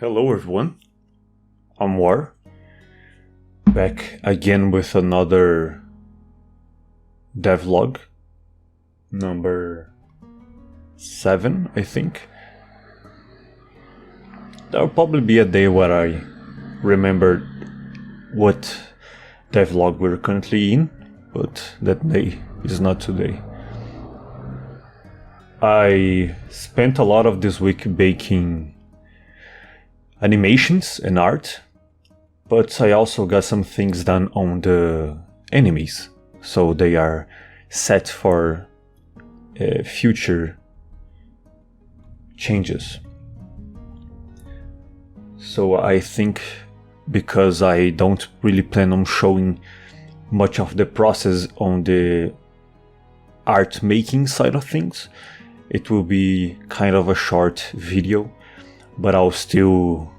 Hello everyone, I'm War, back again with another devlog, number 7 I think. There'll probably be a day where I remember what devlog we're currently in, but that day is not today. I spent a lot of this week baking animations and art, but I also got some things done on the enemies, so they are set for future changes. So I think because I don't really plan on showing much of the process on the art making side of things, it will be kind of a short video, but I'll still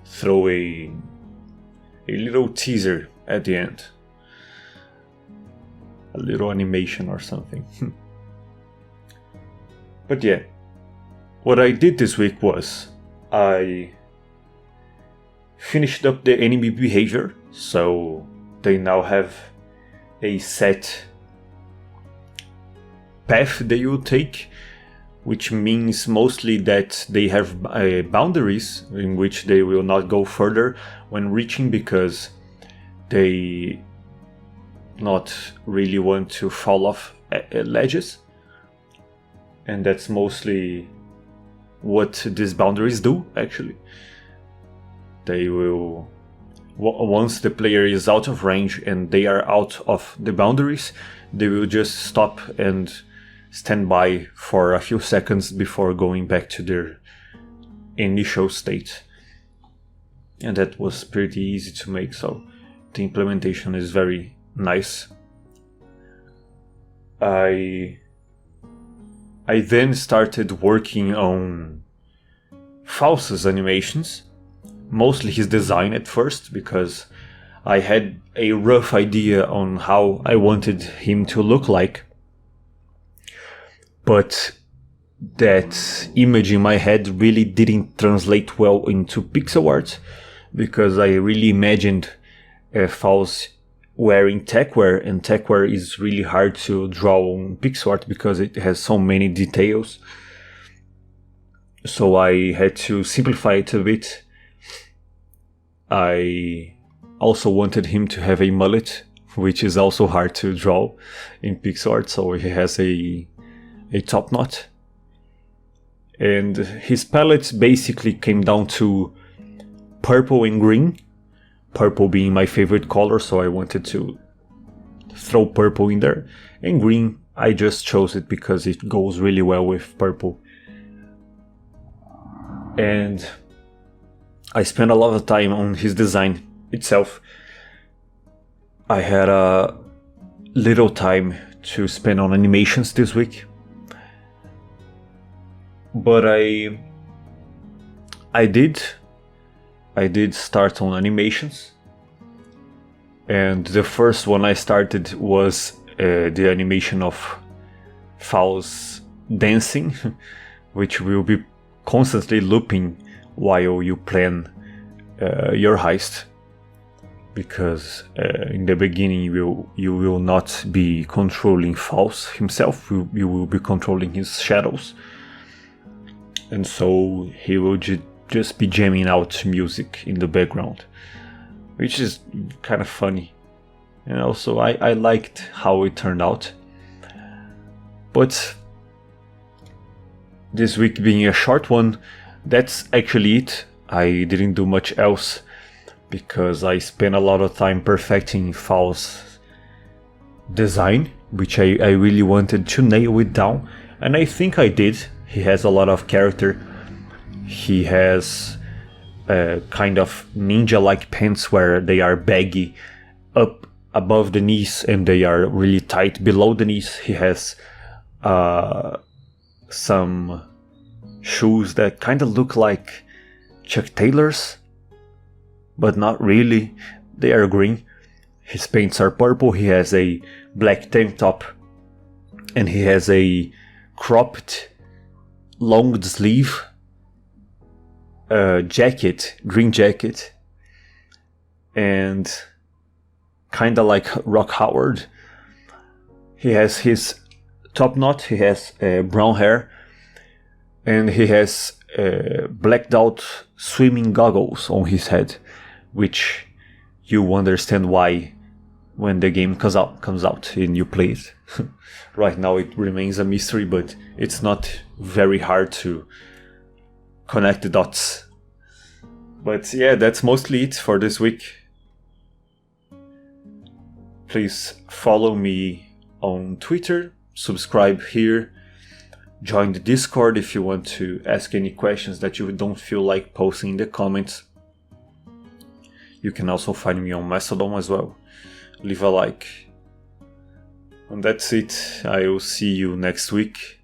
throw a little teaser at the end. A little animation or something. But yeah, what I did this week was I finished up the enemy behavior, so they now have a set path they will take, which means mostly that they have boundaries in which they will not go further when reaching, because they not really want to fall off ledges. And that's mostly what these boundaries do, actually. They will, once the player is out of range and they are out of the boundaries, they will just stop and stand by for a few seconds before going back to their initial state. And that was pretty easy to make, so the implementation is very nice. I then started working on Faust's animations, mostly his design at first, because I had a rough idea on how I wanted him to look like. But that image in my head really didn't translate well into pixel art, because I really imagined Faust wearing techwear, and techwear is really hard to draw on pixel art because it has so many details. So I had to simplify it a bit. I also wanted him to have a mullet, which is also hard to draw in pixel art, so he has a top knot. And his palette basically came down to purple and green, purple being my favorite color, so I wanted to throw purple in there, and green I just chose it because it goes really well with purple. And I spent a lot of time on his design itself. I had a little time to spend on animations this week, but I did start on animations, and the first one I started was the animation of Faust dancing, which will be constantly looping while you plan your heist, because in the beginning you will not be controlling Faust himself, you will be controlling his shadows. And so he will just be jamming out music in the background, which is kind of funny. And also I liked how it turned out. But this week being a short one, that's actually it. I didn't do much else because I spent a lot of time perfecting Faust's design, which I really wanted to nail it down. And I think I did. He has a lot of character. He has kind of ninja-like pants where they are baggy up above the knees and they are really tight below the knees. He has some shoes that kind of look like Chuck Taylor's, but not really. They are green. His pants are purple. He has a black tank top and he has a cropped long sleeve jacket, green jacket, and kinda like Rock Howard. He has his top knot, he has brown hair, and he has blacked out swimming goggles on his head, which you understand why when the game comes out and you play it. Right now it remains a mystery, but it's not very hard to connect the dots. But yeah, that's mostly it for this week. Please follow me on Twitter, subscribe here, join the Discord if you want to ask any questions that you don't feel like posting in the comments. You can also find me on Mastodon as well. Leave a like. And that's it. I will see you next week.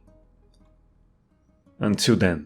Until then.